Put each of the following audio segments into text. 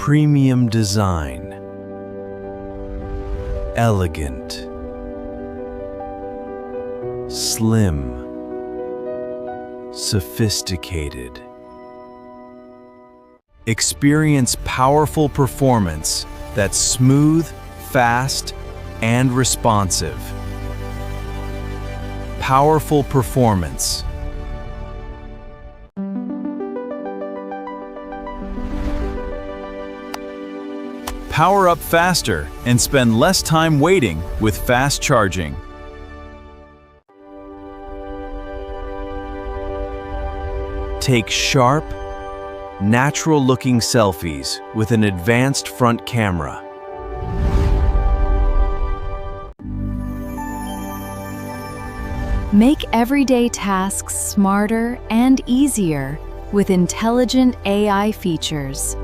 Premium design. Elegant. Slim. Sophisticated. Experience powerful performance that's smooth, fast, and responsive. Powerful performance. Power up faster and spend less time waiting with fast charging. Take sharp, natural-looking selfies with an advanced front camera. Make everyday tasks smarter and easier with intelligent AI features.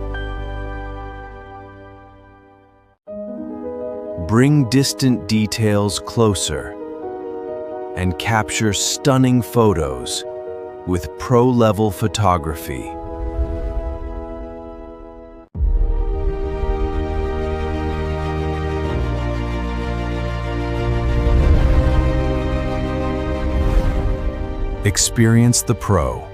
Bring distant details closer and capture stunning photos with pro-level photography. Experience the Pro.